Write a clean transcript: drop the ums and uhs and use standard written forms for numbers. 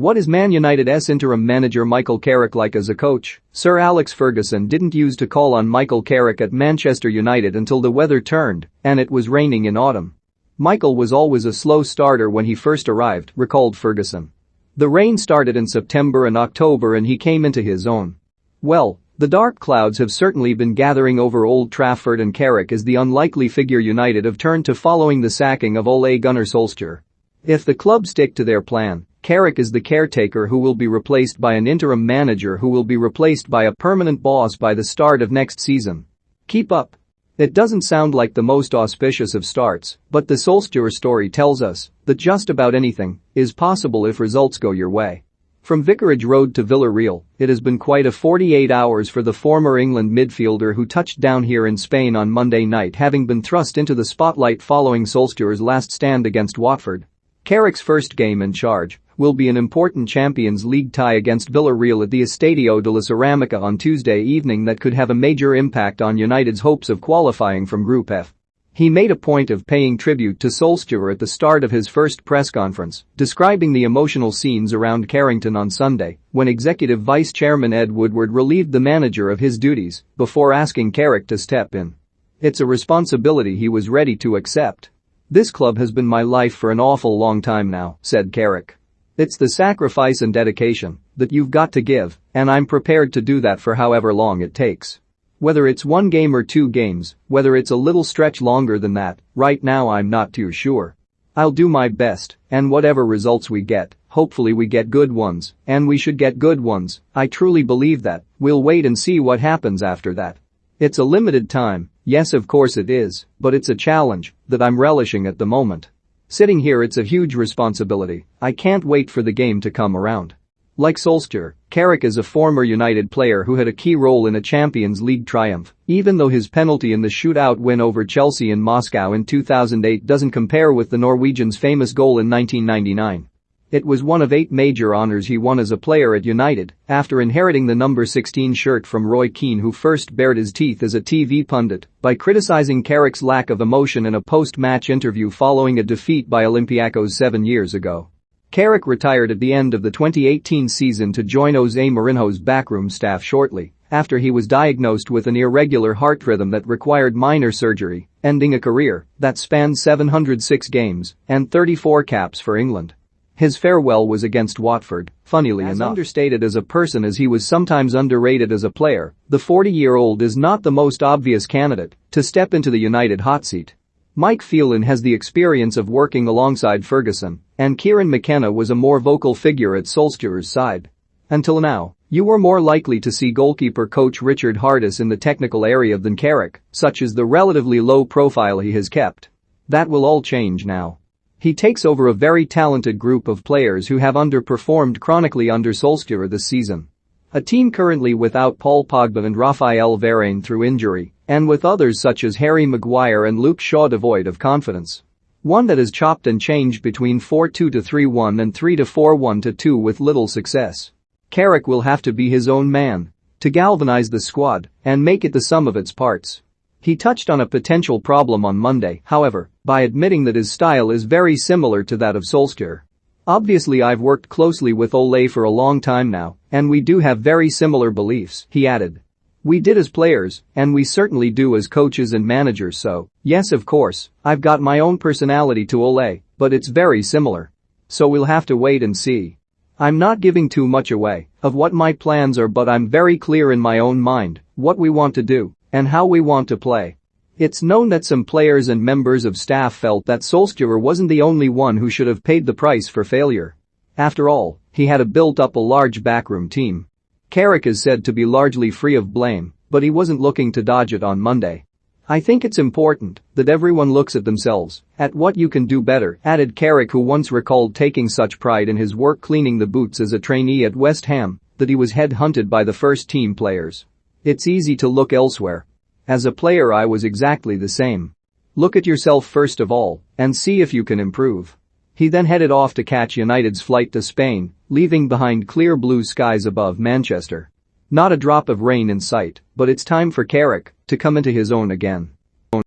What is Man United's interim manager Michael Carrick like as a coach? Sir Alex Ferguson didn't use to call on Michael Carrick at Manchester United until the weather turned and it was raining in autumn. Michael was always a slow starter when he first arrived, recalled Ferguson. The rain started in September and October and he came into his own. Well, the dark clouds have certainly been gathering over Old Trafford and Carrick is the unlikely figure United have turned to following the sacking of Ole Gunnar Solskjaer. If the club stick to their plan, Carrick is the caretaker who will be replaced by an interim manager who will be replaced by a permanent boss by the start of next season. Keep up. It doesn't sound like the most auspicious of starts, but the Solskjaer story tells us that just about anything is possible if results go your way. From Vicarage Road to Villarreal, it has been quite a 48 hours for the former England midfielder who touched down here in Spain on Monday night, having been thrust into the spotlight following Solskjaer's last stand against Watford. Carrick's first game in charge will be an important Champions League tie against Villarreal at the Estadio de la Ceramica on Tuesday evening that could have a major impact on United's hopes of qualifying from Group F. He made a point of paying tribute to Solskjaer at the start of his first press conference, describing the emotional scenes around Carrington on Sunday when Executive Vice Chairman Ed Woodward relieved the manager of his duties before asking Carrick to step in. It's a responsibility he was ready to accept. "This club has been my life for an awful long time now," said Carrick. "It's the sacrifice and dedication that you've got to give, and I'm prepared to do that for however long it takes. Whether it's one game or 2 games, whether it's a little stretch longer than that, right now I'm not too sure. I'll do my best, and whatever results we get, hopefully we get good ones, and we should get good ones, I truly believe that, we'll wait and see what happens after that. It's a limited time, yes of course it is, but it's a challenge that I'm relishing at the moment. Sitting here it's a huge responsibility, I can't wait for the game to come around." Like Solskjaer, Carrick is a former United player who had a key role in a Champions League triumph, even though his penalty in the shootout win over Chelsea in Moscow in 2008 doesn't compare with the Norwegian's famous goal in 1999. It was one of 8 major honors he won as a player at United, after inheriting the number 16 shirt from Roy Keane, who first bared his teeth as a TV pundit by criticizing Carrick's lack of emotion in a post-match interview following a defeat by Olympiacos 7 years ago. Carrick retired at the end of the 2018 season to join Jose Mourinho's backroom staff shortly after he was diagnosed with an irregular heart rhythm that required minor surgery, ending a career that spanned 706 games and 34 caps for England. His farewell was against Watford, funnily enough. As understated as a person as he was sometimes underrated as a player, the 40-year-old is not the most obvious candidate to step into the United hot seat. Mike Phelan has the experience of working alongside Ferguson, and Kieran McKenna was a more vocal figure at Solskjaer's side. Until now, you were more likely to see goalkeeper coach Richard Hardis in the technical area than Carrick, such as the relatively low profile he has kept. That will all change now. He takes over a very talented group of players who have underperformed chronically under Solskjaer this season. A team currently without Paul Pogba and Raphael Varane through injury, and with others such as Harry Maguire and Luke Shaw devoid of confidence. One that has chopped and changed between 4-2 to 3-1 and 3-4-1 to 2 with little success. Carrick will have to be his own man to galvanize the squad and make it the sum of its parts. He touched on a potential problem on Monday, however, by admitting that his style is very similar to that of Solskjaer. "Obviously I've worked closely with Ole for a long time now, and we do have very similar beliefs," he added. "We did as players, and we certainly do as coaches and managers, so, yes of course, I've got my own personality to Ole, but it's very similar. So we'll have to wait and see. I'm not giving too much away of what my plans are, but I'm very clear in my own mind what we want to do and how we want to play." It's known that some players and members of staff felt that Solskjaer wasn't the only one who should have paid the price for failure. After all, he had built up a large backroom team. Carrick is said to be largely free of blame, but he wasn't looking to dodge it on Monday. "I think it's important that everyone looks at themselves, at what you can do better," added Carrick, who once recalled taking such pride in his work cleaning the boots as a trainee at West Ham that he was head-hunted by the first-team players. "It's easy to look elsewhere. As a player I was exactly the same. Look at yourself first of all and see if you can improve." He then headed off to catch United's flight to Spain, leaving behind clear blue skies above Manchester. Not a drop of rain in sight, but it's time for Carrick to come into his own again.